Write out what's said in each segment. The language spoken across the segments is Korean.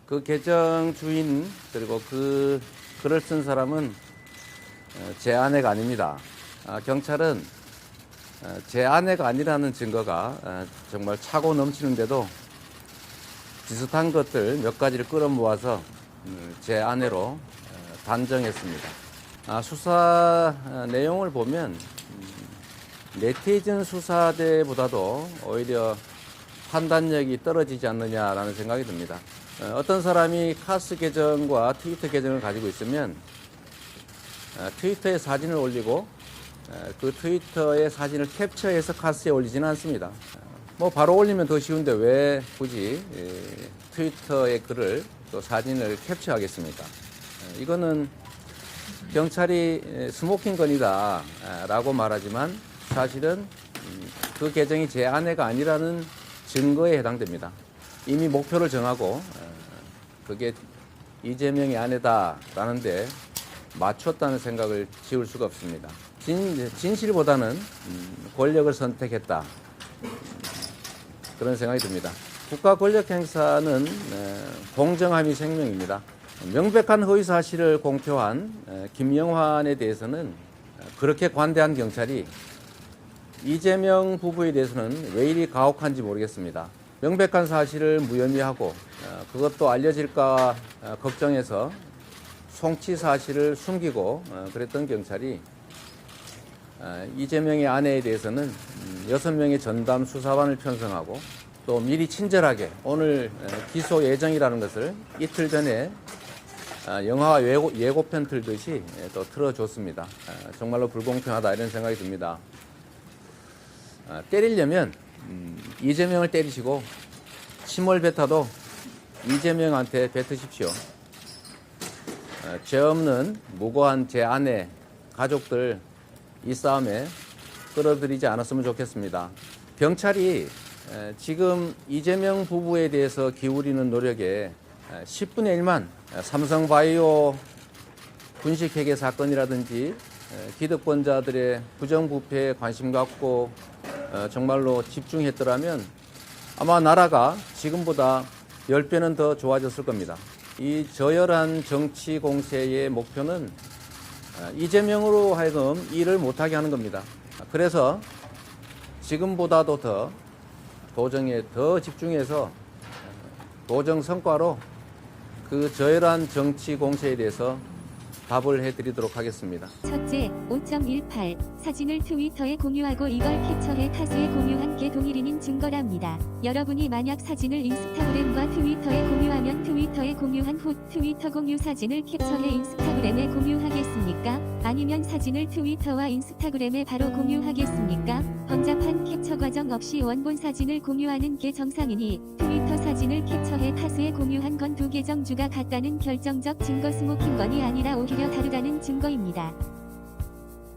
그 계정 주인 그리고 그 글을 쓴 사람은 제 아내가 아닙니다. 경찰은 제 아내가 아니라는 증거가 정말 차고 넘치는데도 비슷한 것들 몇 가지를 끌어모아서 제 아내로 단정했습니다. 수사 내용을 보면 네티즌 수사대보다도 오히려 판단력이 떨어지지 않느냐라는 생각이 듭니다. 어떤 사람이 카스 계정과 트위터 계정을 가지고 있으면 트위터에 사진을 올리고 그 트위터의 사진을 캡처해서 카스에 올리지는 않습니다. 뭐 바로 올리면 더 쉬운데 왜 굳이 트위터의 글을 또 사진을 캡처하겠습니까? 이거는 경찰이 스모킹건이다 라고 말하지만 사실은 그 계정이 제 아내가 아니라는 증거에 해당됩니다. 이미 목표를 정하고 그게 이재명의 아내다라는데 맞췄다는 생각을 지울 수가 없습니다. 진실보다는 권력을 선택했다. 그런 생각이 듭니다. 국가 권력 행사는 공정함이 생명입니다. 명백한 허위 사실을 공표한 김영환에 대해서는 그렇게 관대한 경찰이 이재명 부부에 대해서는 왜 이리 가혹한지 모르겠습니다. 명백한 사실을 무혐의하고 그것도 알려질까 걱정해서 송치 사실을 숨기고 그랬던 경찰이 이재명의 아내에 대해서는 6명의 전담 수사관을 편성하고 또 미리 친절하게 오늘 기소 예정이라는 것을 이틀 전에 영화 예고편 틀듯이 또 틀어줬습니다. 정말로 불공평하다 이런 생각이 듭니다. 때리려면 이재명을 때리시고 침을 뱉어도 이재명한테 뱉으십시오. 죄 없는 무고한 제 아내, 가족들 이 싸움에 끌어들이지 않았으면 좋겠습니다. 경찰이 지금 이재명 부부에 대해서 기울이는 노력에 10분의 1만 삼성바이오 분식회계 사건이라든지 기득권자들의 부정부패에 관심 갖고 정말로 집중했더라면 아마 나라가 지금보다 10배는 더 좋아졌을 겁니다. 이 저열한 정치 공세의 목표는 이재명으로 하여금 일을 못하게 하는 겁니다. 그래서 지금보다도 더 도정에 더 집중해서 도정 성과로 그 저열한 정치 공세에 대해서 답을 해드리도록 하겠습니다. 첫째, 5.18 사진을 트위터에 공유하고 이걸 캡처해 타수에 공유한 게 동일인인 증거랍니다. 여러분이 만약 사진을 인스타그램과 트위터에 공유하면 트위터에 공유한 후 트위터 공유 사진을 캡처해 인스타그램에 공유하겠습니까? 아니면 사진을 트위터와 인스타그램에 바로 공유하겠습니까? 번잡한 캡처 과정 없이 원본 사진을 공유하는 게 정상이니 트위터 사진을 캡처해 타수에 공유한 건 두 계정주가 같다는 결정적 증거 스모킹건이 아니라 오히려 다르다는 증거입니다.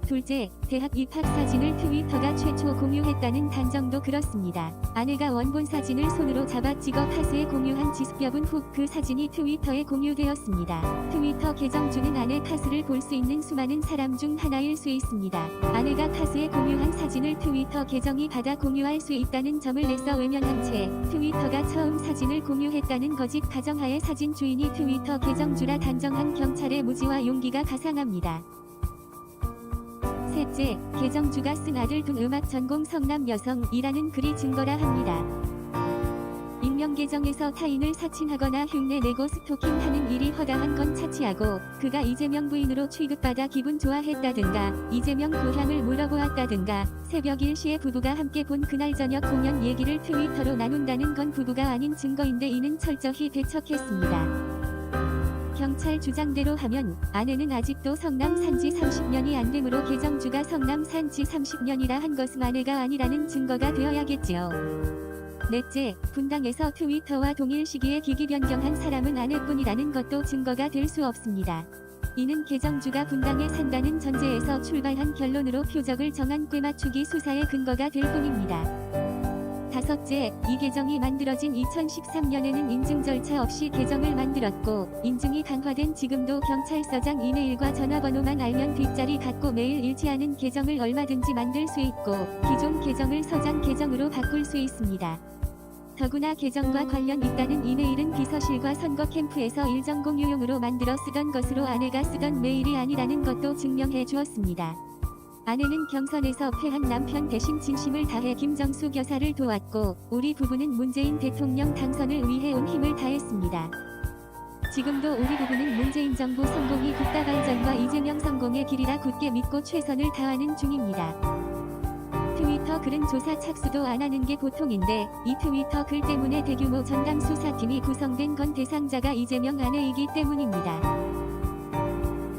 둘째, 대학 입학 사진을 트위터가 최초 공유했다는 단정도 그렇습니다. 아내가 원본 사진을 손으로 잡아 찍어 타수에 공유한 지 수여 분 후 그 사진이 트위터에 공유되었습니다. 트위터 계정주는 아내 타수를 볼 수 있는 수많은 사람 중 하나일 수 있습니다. 아내가 타수에 공유한 사진을 트위터 계정이 받아 공유할 수 있다는 점을 내서 외면한 채 트위터가 처음 사진을 공유했다는 거짓 가정하에 사진 주인이 트위터 계정주라 단정한 경찰의 무지와 용기가 가상합니다. 셋째, 계정주가 쓴 아들 둔 음악 전공 성남 여성이라는 글이 증거라 합니다. 익명 계정에서 타인을 사칭하거나 흉내내고 스토킹하는 일이 허다한 건 차치하고 그가 이재명 부인으로 취급받아 기분 좋아했다든가 이재명 고향을 물어보았다든가 새벽 1시에 부부가 함께 본 그날 저녁 공연 얘기를 트위터로 나눈다는 건 부부가 아닌 증거인데 이는 철저히 배척했습니다. 경찰 주장대로 하면 아내는 아직도 성남 산지 30년이 안 되므로 계정주가 성남 산지 30년이라 한 것은 아내가 아니라는 증거가 되어야겠지요. 넷째, 분당에서 트위터와 동일 시기에 기기 변경한 사람은 아내뿐이라는 것도 증거가 될 수 없습니다. 이는 계정주가 분당에 산다는 전제에서 출발한 결론으로 표적을 정한 꿰맞추기 수사의 근거가 될 뿐입니다. 다섯째, 이 계정이 만들어진 2013년에는 인증 절차 없이 계정을 만들었고 인증이 강화된 지금도 경찰서장 이메일과 전화번호만 알면 뒷자리 같고 매일 일치하는 계정을 얼마든지 만들 수 있고 기존 계정을 서장 계정으로 바꿀 수 있습니다. 더구나 계정과 관련 있다는 이메일은 비서실과 선거 캠프에서 일정 공유용으로 만들어 쓰던 것으로 아내가 쓰던 메일이 아니라는 것도 증명해 주었습니다. 아내는 경선에서 패한 남편 대신 진심을 다해 김정수 교사를 도왔고 우리 부부는 문재인 대통령 당선을 위해 온 힘을 다했습니다. 지금도 우리 부부는 문재인 정부 성공이 국가 발전과 이재명 성공의 길이라 굳게 믿고 최선을 다하는 중입니다. 트위터 글은 조사 착수도 안 하는 게 보통인데 이 트위터 글 때문에 대규모 전담 수사팀이 구성된 건 대상자가 이재명 아내이기 때문입니다.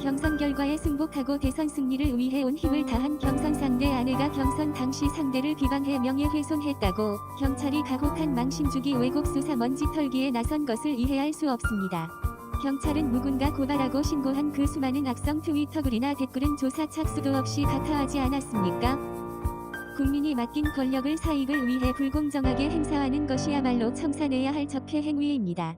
경선 결과에 승복하고 대선 승리를 위해 온 힘을 다한 경선 상대 아내가 경선 당시 상대를 비방해 명예훼손했다고 경찰이 가혹한 망신주기 왜곡 수사 먼지 털기에 나선 것을 이해할 수 없습니다. 경찰은 누군가 고발하고 신고한 그 수많은 악성 트위터 글이나 댓글은 조사 착수도 없이 가타하지 않았습니까? 국민이 맡긴 권력을 사익을 위해 불공정하게 행사하는 것이야말로 청산해야 할 적폐 행위입니다.